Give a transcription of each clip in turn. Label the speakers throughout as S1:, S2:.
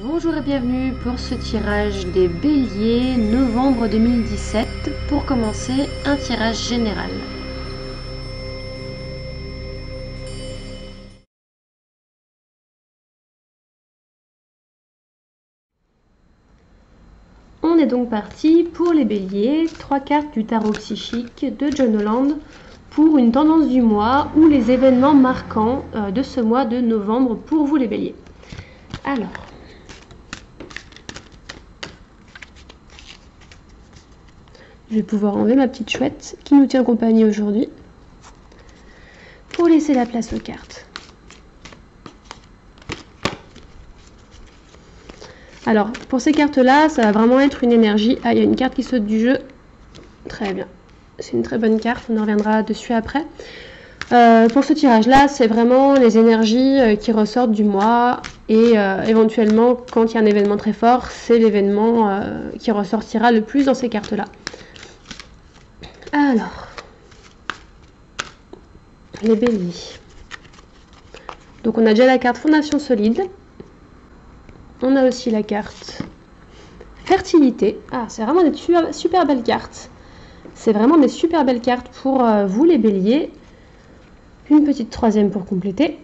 S1: Bonjour et bienvenue pour ce tirage des béliers novembre 2017. Pour commencer, un tirage général. On est donc parti pour les béliers, 3 cartes du tarot psychique de John Holland pour une tendance du mois ou les événements marquants de ce mois de novembre pour vous les béliers. Alors, je vais pouvoir enlever ma petite chouette qui nous tient compagnie aujourd'hui pour laisser la place aux cartes. Alors, pour ces cartes-là, ça va vraiment être une énergie. Ah, il y a une carte qui saute du jeu. Très bien. C'est une très bonne carte, on en reviendra dessus après. Pour ce tirage-là, c'est vraiment les énergies qui ressortent du mois et éventuellement, quand il y a un événement très fort, c'est l'événement qui ressortira le plus dans ces cartes-là. Alors, les béliers. Donc on a déjà la carte Fondation solide. On a aussi la carte Fertilité. Ah, c'est vraiment des super belles cartes. C'est vraiment des super belles cartes pour vous les béliers. Une petite troisième pour compléter.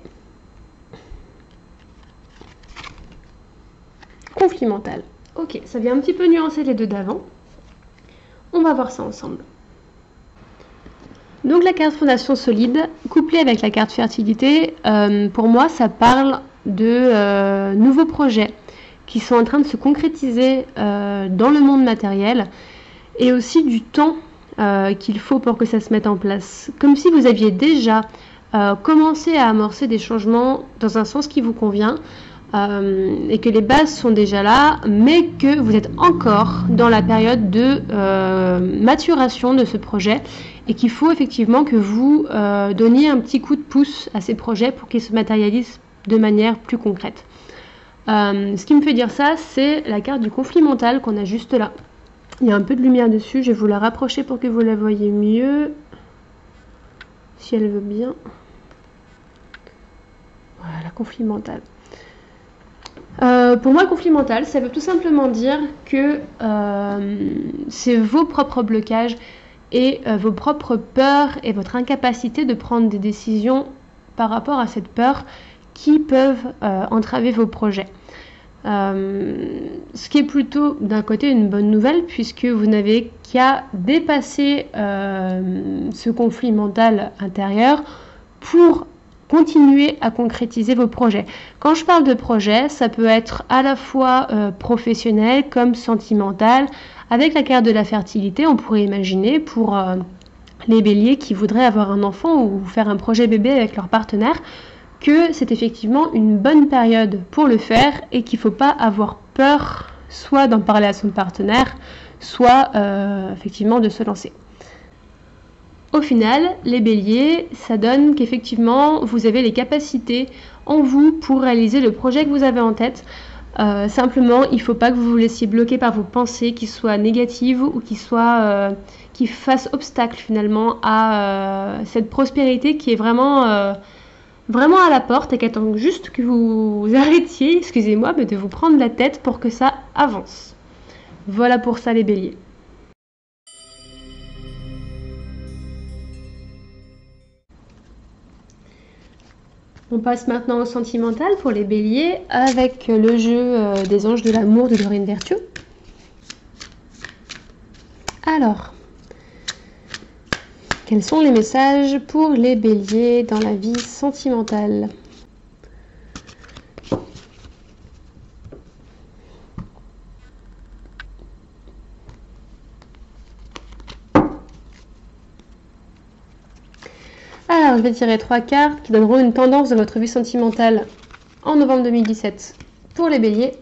S1: Conflit mental. Ok, ça vient un petit peu nuancer les deux d'avant. On va voir ça ensemble. Donc la carte Fondation solide, couplée avec la carte Fertilité, pour moi ça parle de nouveaux projets qui sont en train de se concrétiser dans le monde matériel et aussi du temps qu'il faut pour que ça se mette en place. Comme si vous aviez déjà commencé à amorcer des changements dans un sens qui vous convient et que les bases sont déjà là, mais que vous êtes encore dans la période de maturation de ce projet et qu'il faut effectivement que vous donniez un petit coup de pouce à ces projets pour qu'ils se matérialisent de manière plus concrète. Ce qui me fait dire ça, c'est la carte du conflit mental qu'on a juste là. Il y a un peu de lumière dessus, je vais vous la rapprocher pour que vous la voyez mieux, si elle veut bien. Voilà, conflit mental. Pour moi, le conflit mental, ça veut tout simplement dire que c'est vos propres blocages et vos propres peurs et votre incapacité de prendre des décisions par rapport à cette peur qui peuvent entraver vos projets. Ce qui est plutôt d'un côté une bonne nouvelle puisque vous n'avez qu'à dépasser ce conflit mental intérieur pour continuer à concrétiser vos projets. Quand je parle de projet, ça peut être à la fois professionnel comme sentimental. Avec la carte de la fertilité, on pourrait imaginer pour les béliers qui voudraient avoir un enfant ou faire un projet bébé avec leur partenaire, que c'est effectivement une bonne période pour le faire et qu'il ne faut pas avoir peur soit d'en parler à son partenaire, soit effectivement de se lancer. Au final, les béliers, ça donne qu'effectivement, vous avez les capacités en vous pour réaliser le projet que vous avez en tête. Simplement, il ne faut pas que vous vous laissiez bloquer par vos pensées qui soient négatives ou qui fassent obstacle finalement à cette prospérité qui est vraiment à la porte et qui attend juste que vous arrêtiez, excusez-moi, mais de vous prendre la tête pour que ça avance. Voilà pour ça les béliers. On passe maintenant au sentimental pour les béliers avec le jeu des anges de l'amour de Doreen Virtue. Alors, quels sont les messages pour les béliers dans la vie sentimentale ? Alors, je vais tirer 3 cartes qui donneront une tendance de votre vie sentimentale en novembre 2017 pour les béliers.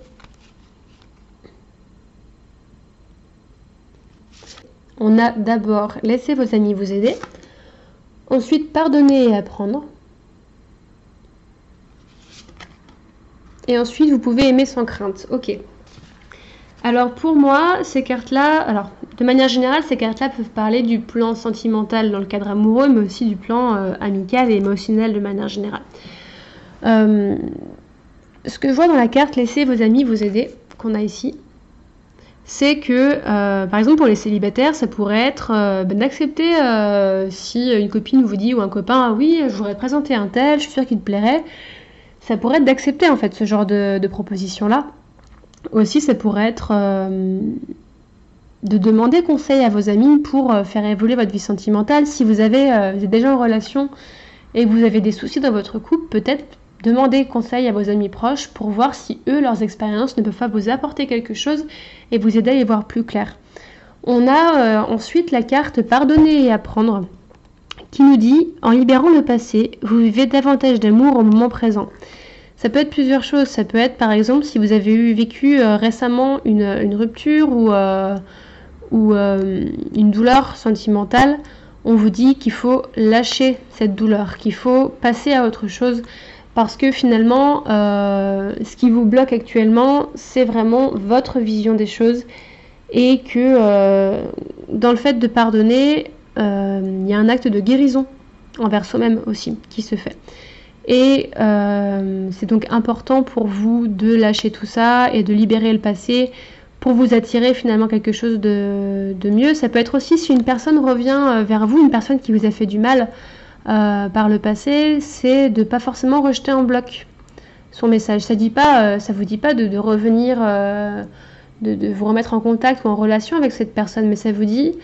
S1: On a d'abord laissé vos amis vous aider, ensuite pardonner et apprendre, et ensuite vous pouvez aimer sans crainte. Ok. Alors pour moi, ces cartes-là, de manière générale, ces cartes-là peuvent parler du plan sentimental dans le cadre amoureux, mais aussi du plan amical et émotionnel de manière générale. ce que je vois dans la carte laissez vos amis vous aider, qu'on a ici, c'est que, par exemple, pour les célibataires, ça pourrait être d'accepter si une copine vous dit ou un copain, ah oui, je voudrais te présenter un tel, je suis sûre qu'il te plairait. Ça pourrait être d'accepter en fait ce genre de proposition-là. Aussi, ça pourrait être de demander conseil à vos amis pour faire évoluer votre vie sentimentale. Si vous êtes déjà en relation et que vous avez des soucis dans votre couple, peut-être demandez conseil à vos amis proches pour voir si eux, leurs expériences ne peuvent pas vous apporter quelque chose et vous aider à y voir plus clair. On a ensuite la carte pardonner et apprendre qui nous dit en libérant le passé, vous vivez davantage d'amour au moment présent. Ça peut être plusieurs choses. Ça peut être par exemple si vous avez vécu récemment une rupture ou une douleur sentimentale, on vous dit qu'il faut lâcher cette douleur, qu'il faut passer à autre chose. Parce que finalement, ce qui vous bloque actuellement, c'est vraiment votre vision des choses et que dans le fait de pardonner, il y a un acte de guérison envers soi-même aussi qui se fait. Et c'est donc important pour vous de lâcher tout ça et de libérer le passé pour vous attirer finalement quelque chose de mieux. Ça peut être aussi si une personne revient vers vous, une personne qui vous a fait du mal, par le passé, c'est de pas forcément rejeter en bloc son message. Ça vous dit pas de revenir, de vous remettre en contact ou en relation avec cette personne, mais ça vous dit,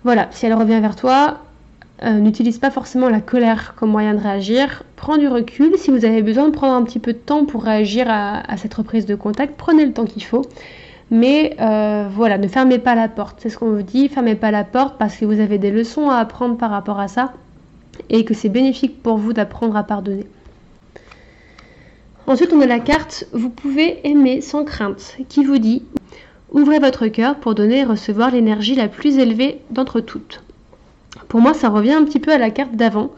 S1: voilà, si elle revient vers toi, n'utilise pas forcément la colère comme moyen de réagir, prends du recul. Si vous avez besoin de prendre un petit peu de temps pour réagir à cette reprise de contact, prenez le temps qu'il faut. Mais voilà, ne fermez pas la porte. C'est ce qu'on vous dit, fermez pas la porte parce que vous avez des leçons à apprendre par rapport à ça. Et que c'est bénéfique pour vous d'apprendre à pardonner. Ensuite, on a la carte « Vous pouvez aimer sans crainte » qui vous dit « Ouvrez votre cœur pour donner et recevoir l'énergie la plus élevée d'entre toutes ». Pour moi, ça revient un petit peu à la carte d'avant,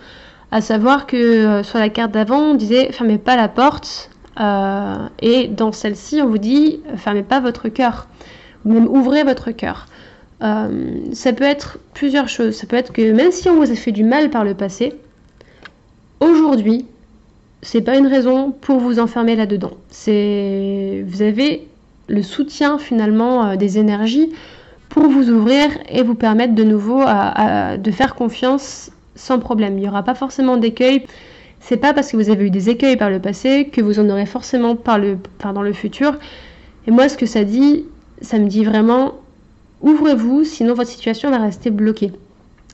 S1: à savoir que sur la carte d'avant, on disait « Fermez pas la porte » et dans celle-ci, on vous dit « Fermez pas votre cœur » ou même « Ouvrez votre cœur ». Ça peut être plusieurs choses. Ça peut être que même si on vous a fait du mal par le passé, aujourd'hui, c'est pas une raison pour vous enfermer là-dedans. Vous avez le soutien finalement des énergies pour vous ouvrir et vous permettre de nouveau de faire confiance sans problème. Il n'y aura pas forcément d'écueil. C'est pas parce que vous avez eu des écueils par le passé que vous en aurez forcément dans le futur. Et moi, ce que ça dit, ça me dit vraiment ouvrez-vous, sinon votre situation va rester bloquée.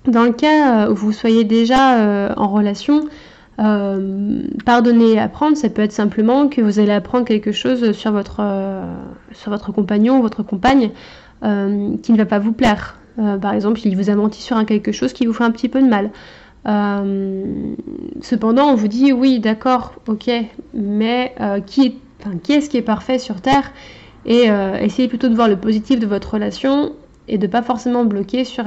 S1: Dans le cas où vous soyez déjà en relation, pardonner et apprendre, ça peut être simplement que vous allez apprendre quelque chose sur votre compagnon ou votre compagne qui ne va pas vous plaire. Par exemple, il vous a menti sur quelque chose qui vous fait un petit peu de mal. Cependant, on vous dit oui, d'accord, ok, mais qui est-ce qui est parfait sur Terre ? Et essayez plutôt de voir le positif de votre relation et de ne pas forcément bloquer sur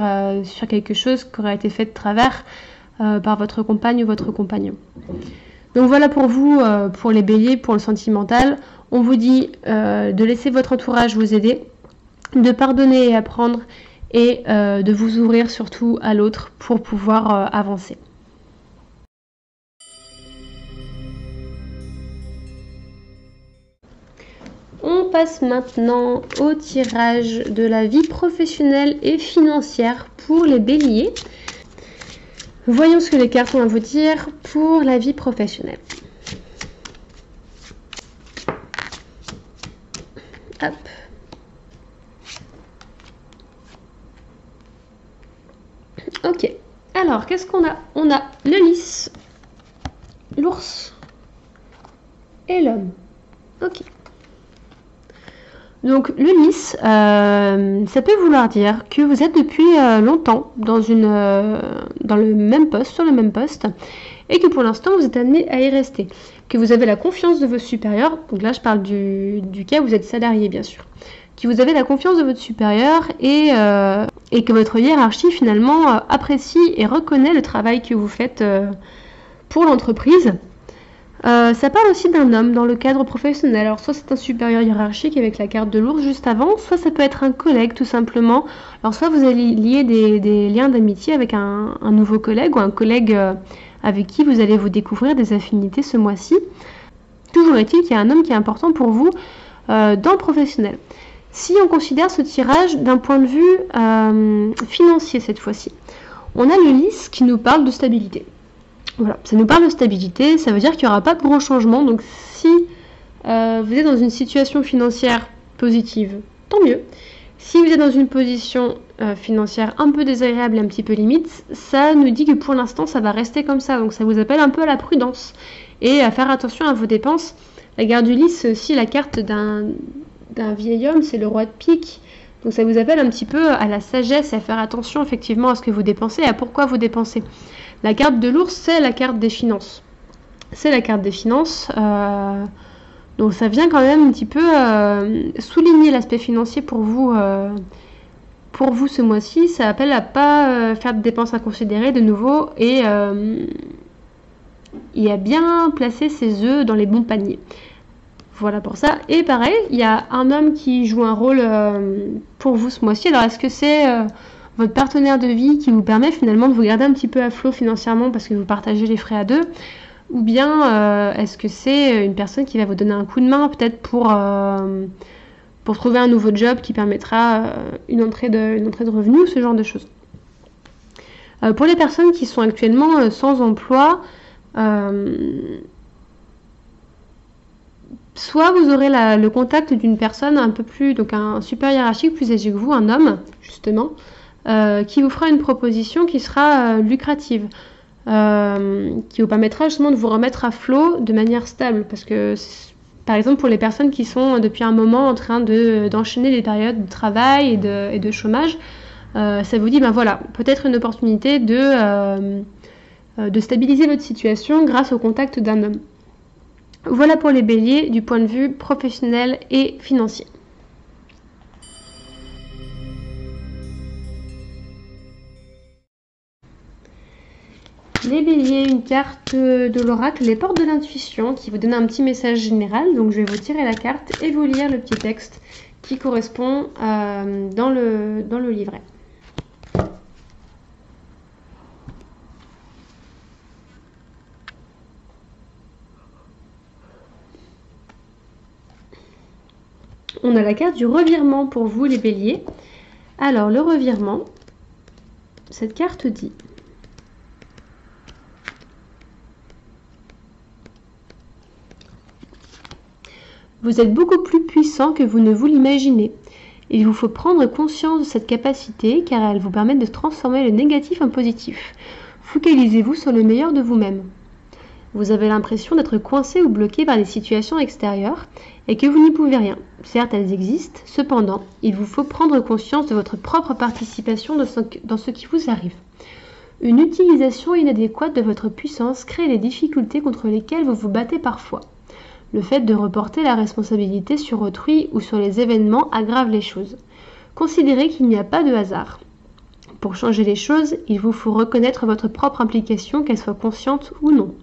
S1: quelque chose qui aurait été fait de travers par votre compagne ou votre compagnon. Donc voilà pour vous, pour les béliers, pour le sentimental. On vous dit de laisser votre entourage vous aider, de pardonner et apprendre et de vous ouvrir surtout à l'autre pour pouvoir avancer. On passe maintenant au tirage de la vie professionnelle et financière pour les béliers. Voyons ce que les cartes ont à vous dire pour la vie professionnelle. Hop. Ok. Alors, qu'est-ce qu'on a ? On a le lys, l'ours et l'homme. Ok. Donc le lys, ça peut vouloir dire que vous êtes depuis longtemps dans le même poste, sur le même poste, et que pour l'instant vous êtes amené à y rester. Que vous avez la confiance de vos supérieurs, donc là je parle du cas où vous êtes salarié bien sûr, que vous avez la confiance de votre supérieur et que votre hiérarchie finalement apprécie et reconnaît le travail que vous faites pour l'entreprise. Ça parle aussi d'un homme dans le cadre professionnel. Alors soit c'est un supérieur hiérarchique avec la carte de l'ours juste avant, soit ça peut être un collègue tout simplement. Alors soit vous allez lier des liens d'amitié avec un nouveau collègue ou un collègue avec qui vous allez vous découvrir des affinités ce mois-ci. Toujours est-il qu'il y a un homme qui est important pour vous dans le professionnel. Si on considère ce tirage d'un point de vue financier cette fois-ci, on a le lys qui nous parle de stabilité. Voilà, ça nous parle de stabilité, ça veut dire qu'il n'y aura pas de gros changements. Donc si vous êtes dans une situation financière positive, tant mieux. Si vous êtes dans une position financière un peu désagréable et un petit peu limite, ça nous dit que pour l'instant ça va rester comme ça. Donc ça vous appelle un peu à la prudence et à faire attention à vos dépenses. La garde du lys, c'est aussi la carte d'un vieil homme, c'est le roi de pique. Donc ça vous appelle un petit peu à la sagesse et à faire attention effectivement à ce que vous dépensez et à pourquoi vous dépensez. La carte de l'ours, c'est la carte des finances. C'est la carte des finances. Donc ça vient quand même un petit peu souligner l'aspect financier pour vous ce mois-ci. Ça appelle à pas faire de dépenses inconsidérées de nouveau et à bien placer ses œufs dans les bons paniers. Voilà pour ça. Et pareil, il y a un homme qui joue un rôle pour vous ce mois-ci. Alors, est-ce que c'est votre partenaire de vie qui vous permet finalement de vous garder un petit peu à flot financièrement parce que vous partagez les frais à deux? Ou bien est-ce que c'est une personne qui va vous donner un coup de main peut-être pour trouver un nouveau job qui permettra une entrée de revenus ou ce genre de choses? Pour les personnes qui sont actuellement sans emploi, soit vous aurez le contact d'une personne un peu plus, donc un super hiérarchique, plus âgé que vous, un homme, justement, qui vous fera une proposition qui sera lucrative, qui vous permettra justement de vous remettre à flot de manière stable. Parce que, par exemple, pour les personnes qui sont depuis un moment en train d'enchaîner les périodes de travail et de chômage, ça vous dit, ben voilà, peut-être une opportunité de stabiliser votre situation grâce au contact d'un homme. Voilà pour les béliers du point de vue professionnel et financier. Les béliers, une carte de l'oracle, les portes de l'intuition, qui vous donne un petit message général. Donc je vais vous tirer la carte et vous lire le petit texte qui correspond dans le livret. On a la carte du revirement pour vous les béliers. Alors le revirement, cette carte dit: vous êtes beaucoup plus puissant que vous ne vous l'imaginez. Il vous faut prendre conscience de cette capacité car elle vous permet de transformer le négatif en positif. Focalisez-vous sur le meilleur de vous-même. Vous avez l'impression d'être coincé ou bloqué par des situations extérieures et que vous n'y pouvez rien. Certes, elles existent, cependant, il vous faut prendre conscience de votre propre participation dans ce qui vous arrive. Une utilisation inadéquate de votre puissance crée les difficultés contre lesquelles vous vous battez parfois. Le fait de reporter la responsabilité sur autrui ou sur les événements aggrave les choses. Considérez qu'il n'y a pas de hasard. Pour changer les choses, il vous faut reconnaître votre propre implication, qu'elle soit consciente ou non.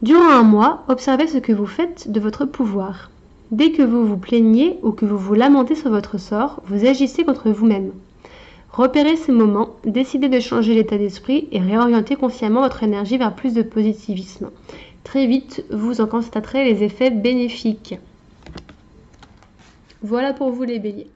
S1: Durant un mois, observez ce que vous faites de votre pouvoir. Dès que vous vous plaignez ou que vous vous lamentez sur votre sort, vous agissez contre vous-même. Repérez ces moments, décidez de changer l'état d'esprit et réorientez consciemment votre énergie vers plus de positivisme. Très vite, vous en constaterez les effets bénéfiques. Voilà pour vous les béliers.